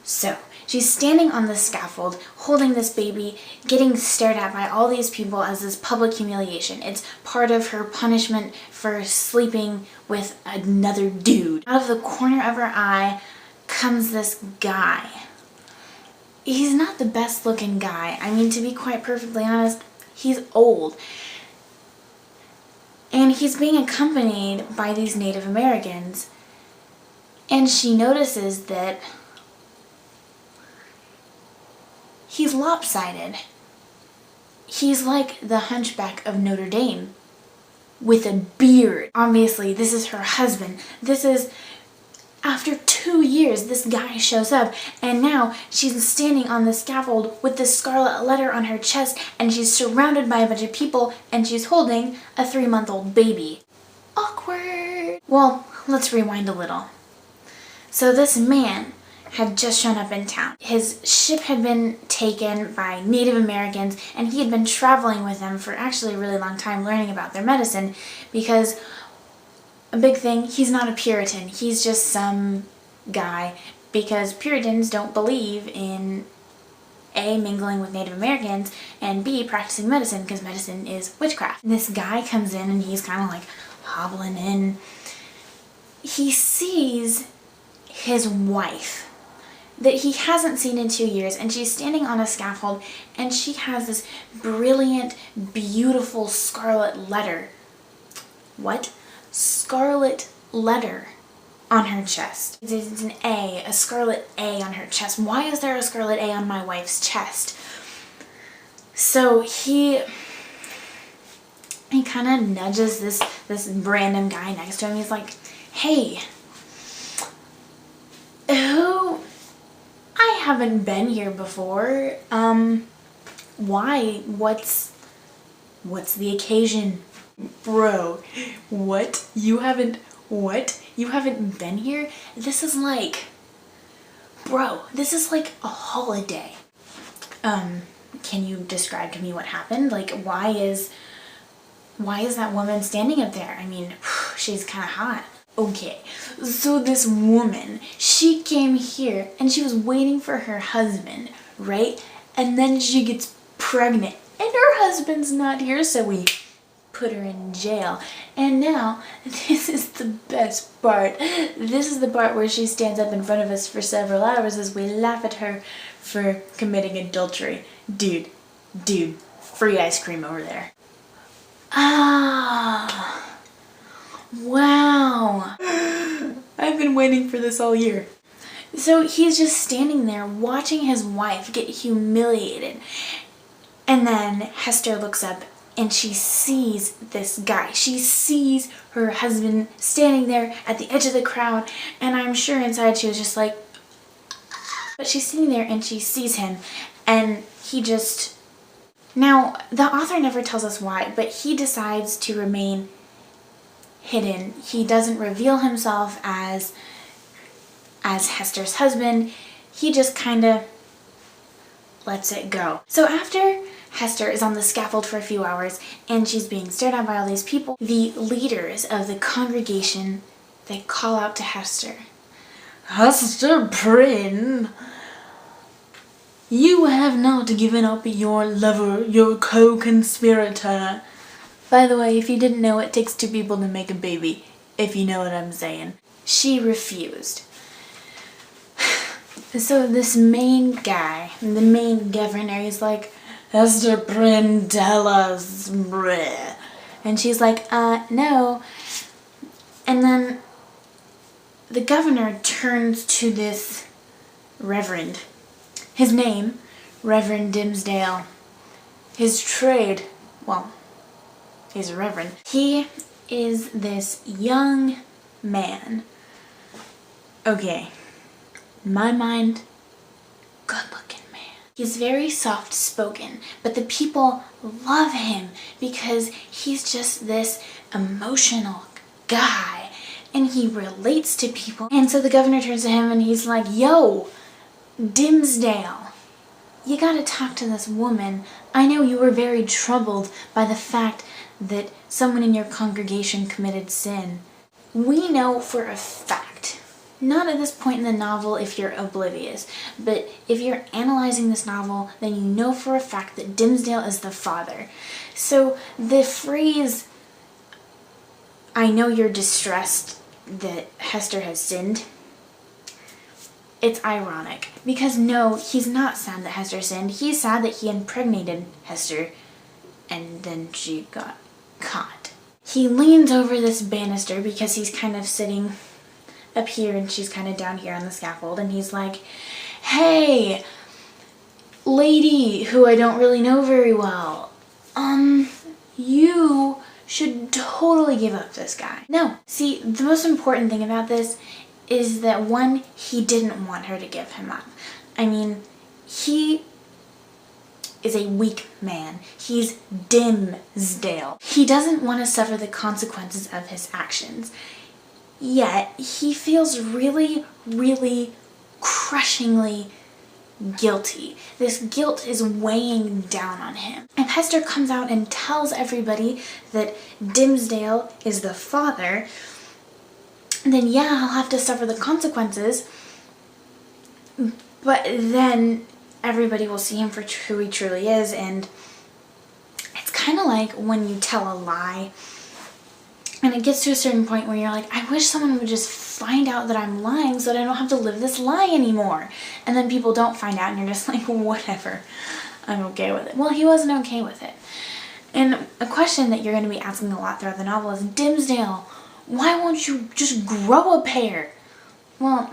So, she's standing on the scaffold, holding this baby, getting stared at by all these people as this public humiliation. It's part of her punishment for sleeping with another dude. Out of the corner of her eye comes this guy. He's not the best looking guy. I mean, to be quite perfectly honest, he's old. And he's being accompanied by these Native Americans. And she notices that he's lopsided. He's like the Hunchback of Notre Dame with a beard. Obviously, this is her husband. This is, after 2 years, this guy shows up, and now she's standing on the scaffold with this scarlet letter on her chest, and she's surrounded by a bunch of people, and she's holding a 3-month-old baby. Awkward. Well, let's rewind a little. So this man had just shown up in town. His ship had been taken by Native Americans, and he had been traveling with them for actually a really long time, learning about their medicine, because a big thing, he's not a Puritan. He's just some guy, because Puritans don't believe in A, mingling with Native Americans, and B, practicing medicine, because medicine is witchcraft. And this guy comes in, and he's kind of like hobbling in. He sees his wife that he hasn't seen in 2 years, and she's standing on a scaffold, and she has this brilliant, beautiful scarlet letter. What? Scarlet letter on her chest. It's an A, a scarlet A on her chest. Why is there a scarlet A on my wife's chest? So he kind of nudges this random guy next to him. He's like, hey, who? I haven't been here before. Why? What's the occasion? Bro, what? You haven't been here? This is like, bro, this is like a holiday. Can you describe to me what happened? Like, why is that woman standing up there? I mean, she's kind of hot. Okay, so this woman, she came here and she was waiting for her husband, right? And then she gets pregnant and her husband's not here, so we put her in jail. And now, this is the best part. This is the part where she stands up in front of us for several hours as we laugh at her for committing adultery. Dude, free ice cream over there. Ah. Wow. I've been waiting for this all year. So he's just standing there watching his wife get humiliated. And then Hester looks up and she sees this guy. She sees her husband standing there at the edge of the crowd, and I'm sure inside she was just like, but she's sitting there and she sees him, and he just, now the author never tells us why, but he decides to remain hidden. He doesn't reveal himself as Hester's husband. He just kind of lets it go. So after Hester is on the scaffold for a few hours and she's being stared at by all these people, the leaders of the congregation, they call out to Hester. Hester Prynne, you have not given up your lover, your co-conspirator. By the way, if you didn't know, it takes 2 people to make a baby, if you know what I'm saying. She refused. So this main guy, the main governor, he's like, Hester Prynne, tell us, bleh. And she's like, no. And then the governor turns to this reverend. His name, Reverend Dimsdale. His trade, well, he's a reverend. He is this young man. Okay, in my mind, good-looking man. He's very soft-spoken, but the people love him because he's just this emotional guy, and he relates to people. And so the governor turns to him and he's like, yo, Dimsdale, you gotta talk to this woman. I know you were very troubled by the fact that someone in your congregation committed sin. We know for a fact not at this point in the novel if you're oblivious, but if you're analyzing this novel, then you know for a fact that Dimmesdale is the father. So the phrase, "I know you're distressed that Hester has sinned," it's ironic, because no, he's not sad that Hester sinned. He's sad that he impregnated Hester and then she got caught. He leans over this banister because he's kind of sitting up here and she's kind of down here on the scaffold, and he's like, "Hey, lady who I don't really know very well, you should totally give up this guy." No, see, the most important thing about this is that, one, he didn't want her to give him up. I mean, he is a weak man. He's Dimmesdale. He doesn't want to suffer the consequences of his actions. Yet, he feels really, really crushingly guilty. This guilt is weighing down on him. If Hester comes out and tells everybody that Dimmesdale is the father, then yeah, he'll have to suffer the consequences, but then everybody will see him for who he truly is, and it's kind of like when you tell a lie, and it gets to a certain point where you're like, I wish someone would just find out that I'm lying so that I don't have to live this lie anymore. And then people don't find out and you're just like, whatever, I'm okay with it. Well, he wasn't okay with it. And a question that you're going to be asking a lot throughout the novel is, Dimmesdale, why won't you just grow a pair? Well,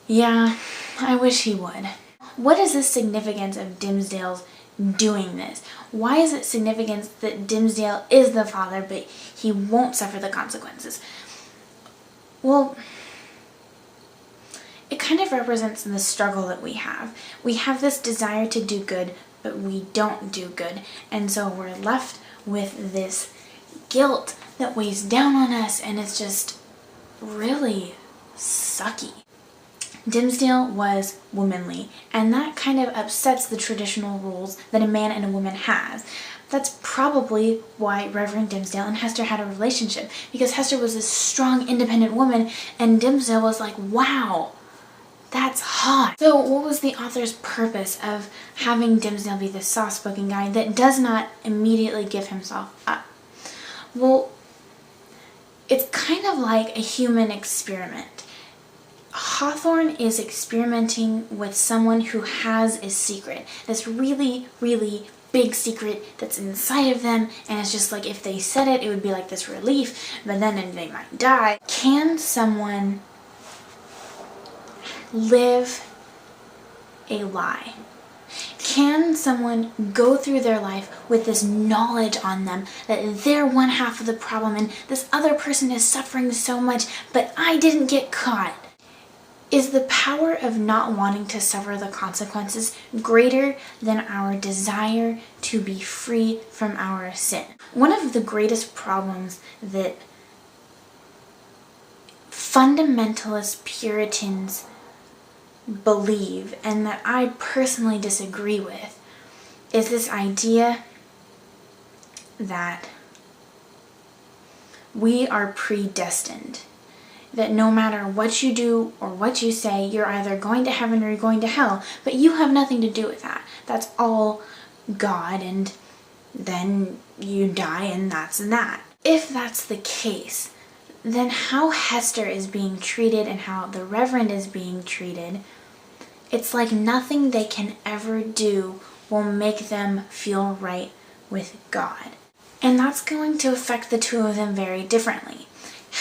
yeah, I wish he would. What is the significance of Dimmesdale's doing this? Why is it significant that Dimmesdale is the father, but he won't suffer the consequences? Well, it kind of represents the struggle that we have. We have this desire to do good, but we don't do good. And so we're left with this guilt that weighs down on us, and it's just really sucky. Dimmesdale was womanly, and that kind of upsets the traditional rules that a man and a woman has. That's probably why Reverend Dimmesdale and Hester had a relationship, because Hester was this strong, independent woman, and Dimmesdale was like, wow, that's hot. So what was the author's purpose of having Dimmesdale be this soft-spoken guy that does not immediately give himself up? Well, it's kind of like a human experiment. Hawthorne is experimenting with someone who has a secret, this really, really big secret that's inside of them, and it's just like if they said it, it would be like this relief, but then they might die. Can someone live a lie? Can someone go through their life with this knowledge on them that they're one half of the problem and this other person is suffering so much, but I didn't get caught? Is the power of not wanting to suffer the consequences greater than our desire to be free from our sin? One of the greatest problems that fundamentalist Puritans believe, and that I personally disagree with, is this idea that we are predestined. That no matter what you do or what you say, you're either going to heaven or you're going to hell, but you have nothing to do with that. That's all God, and then you die and that's that. If that's the case, then how Hester is being treated and how the Reverend is being treated, it's like nothing they can ever do will make them feel right with God. And that's going to affect the two of them very differently.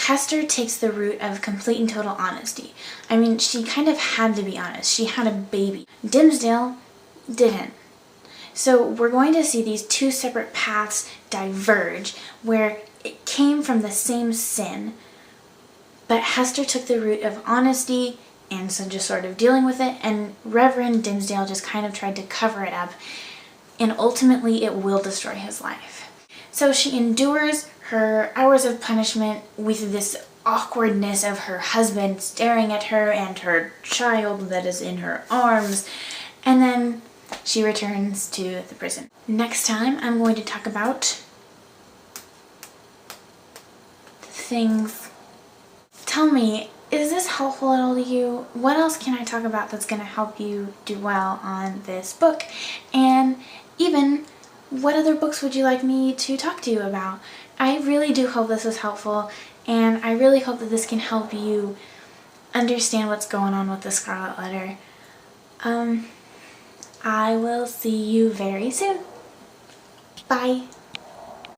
Hester takes the route of complete and total honesty. I mean, she kind of had to be honest. She had a baby. Dimmesdale didn't. So we're going to see these two separate paths diverge where it came from the same sin, but Hester took the route of honesty and so just sort of dealing with it, and Reverend Dimmesdale just kind of tried to cover it up, and ultimately it will destroy his life. So she endures her hours of punishment with this awkwardness of her husband staring at her and her child that is in her arms, and then she returns to the prison. Next time I'm going to talk about things tell me, is this helpful at all to you? What else can I talk about that's going to help you do well on this book? And even, what other books would you like me to talk to you about? I really do hope this was helpful, and I really hope that this can help you understand what's going on with the Scarlet Letter. I will see you very soon. Bye.